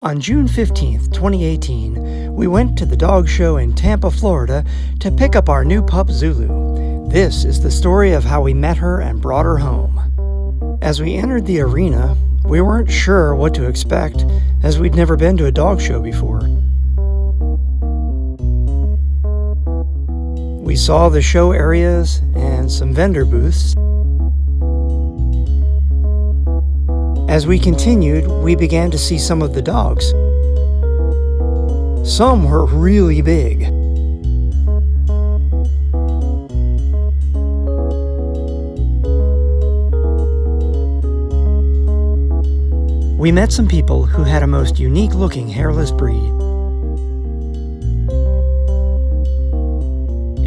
On June 15th, 2018, we went to the dog show in Tampa, Florida to pick up our new pup Zulu. This is the story of how we met her and brought her home. As we entered the arena, we weren't sure what to expect, as we'd never been to a dog show before. We saw the show areas and some vendor booths. As we continued, we began to see some of the dogs. Some were really big. We met some people who had a most unique-looking hairless breed.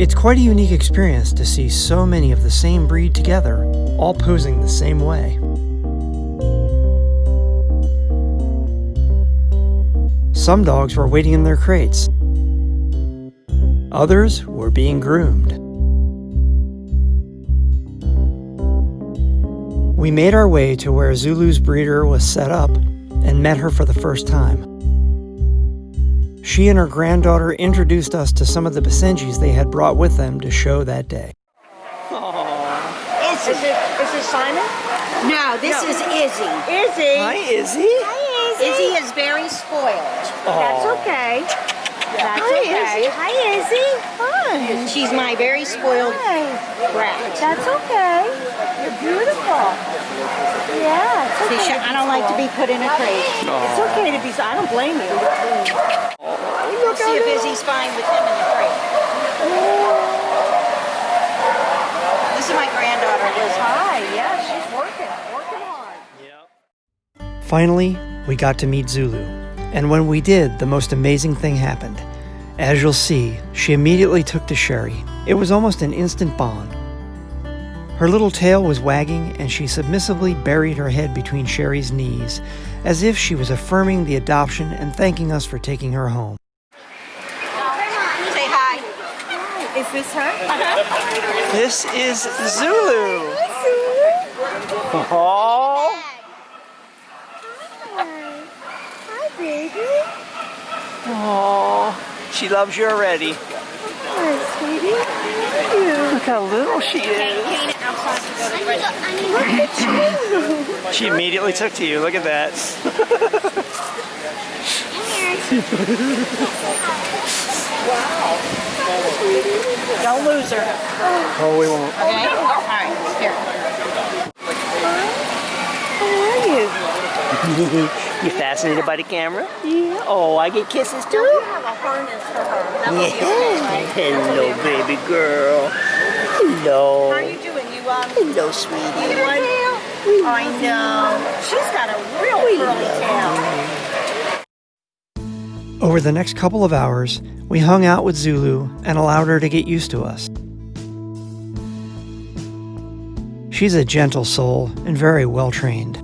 It's quite a unique experience to see so many of the same breed together, all posing the same way. Some dogs were waiting in their crates. Others were being groomed. We made our way to where Zulu's breeder was set up and met her for the first time. She and her granddaughter introduced us to some of the Basenjis they had brought with them to show that day. Is it Simon? No, this is Izzy. Izzy. Hi, Izzy. Izzy is very spoiled. That's okay. That's okay. Hi, Izzy. Hi. She's my very spoiled brat. That's okay. You're beautiful. Yeah, it's okay. See, I don't like to be put in a crate. It's okay to be. I don't blame you. We'll see if Izzy's fine with him in the crate. This is my granddaughter, Liz. Hi. Yeah, she's working hard. Finally, we got to meet Zulu, and when we did, the most amazing thing happened. As you'll see, she immediately took to Sherry. It was almost an instant bond. Her little tail was wagging, and she submissively buried her head between Sherry's knees, as if she was affirming the adoption and thanking us for taking her home. Say hi. Is this her? This is Zulu. Oh. Hi, baby. Oh, she loves you already. Hi, sweetie. Thank you. Look how little she is. Look at you. She immediately took to you. Look at that. Wow. Don't lose her. Oh, we won't. Okay? All right, here. How are you? You fascinated by the camera? Yeah. Oh, I get kisses too? You have a harness for her. That would be okay, right? Hello, baby girl. Hello. How are you doing? Hello, sweetie. I know. She's got a real curly tail. Over the next couple of hours, we hung out with Zulu and allowed her to get used to us. She's a gentle soul and very well trained.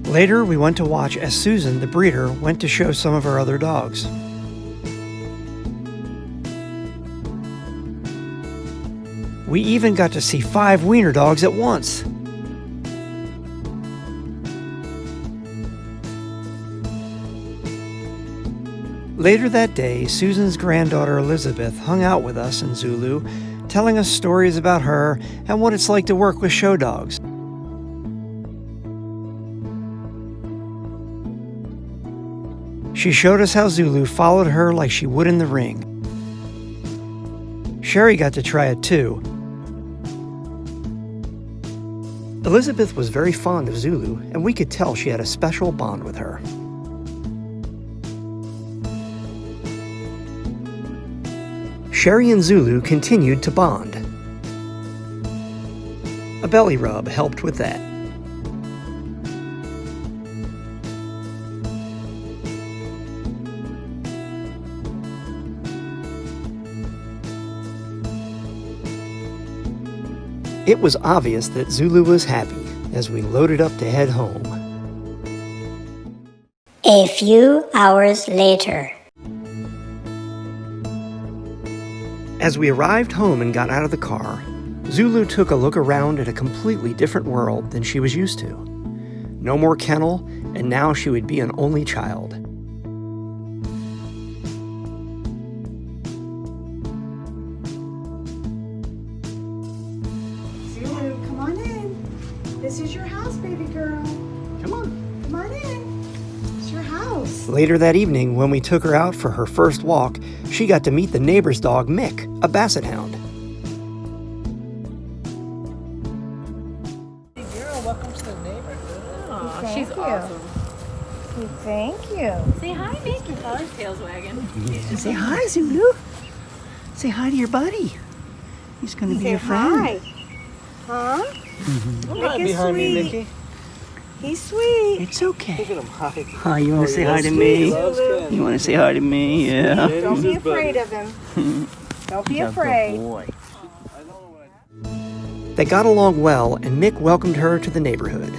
Later, we went to watch as Susan, the breeder, went to show some of her other dogs. We even got to see 5 wiener dogs at once. Later that day, Susan's granddaughter Elizabeth hung out with us and Zulu, telling us stories about her and what it's like to work with show dogs. She showed us how Zulu followed her like she would in the ring. Sherry got to try it too. Elizabeth was very fond of Zulu, and we could tell she had a special bond with her. Sherry and Zulu continued to bond. A belly rub helped with that. It was obvious that Zulu was happy as we loaded up to head home. A few hours later. As we arrived home and got out of the car, Zulu took a look around at a completely different world than she was used to. No more kennel, and now she would be an only child. Zulu, come on in. This is your house, baby girl. Come on. Come on in. It's your house. Later that evening, when we took her out for her first walk, she got to meet the neighbor's dog, Mick, a basset hound. Hey girl, welcome to the neighborhood. Aw, she's you. awesome. Thank you. Say hi, Mick. Your collar's tail's wagging. Say hi, Zulu. Say hi to your buddy. He's going to be Say your friend. hi. Huh? Come right is behind me, sweet. Mickey. He's sweet. It's okay. Look at him. Hi. Hi, you want to say hi to He me? loves candy. You want to say hi to me? Yeah. Don't be his buddy. afraid of him. Don't be afraid. Boy. They got along well, and Mick welcomed her to the neighborhood.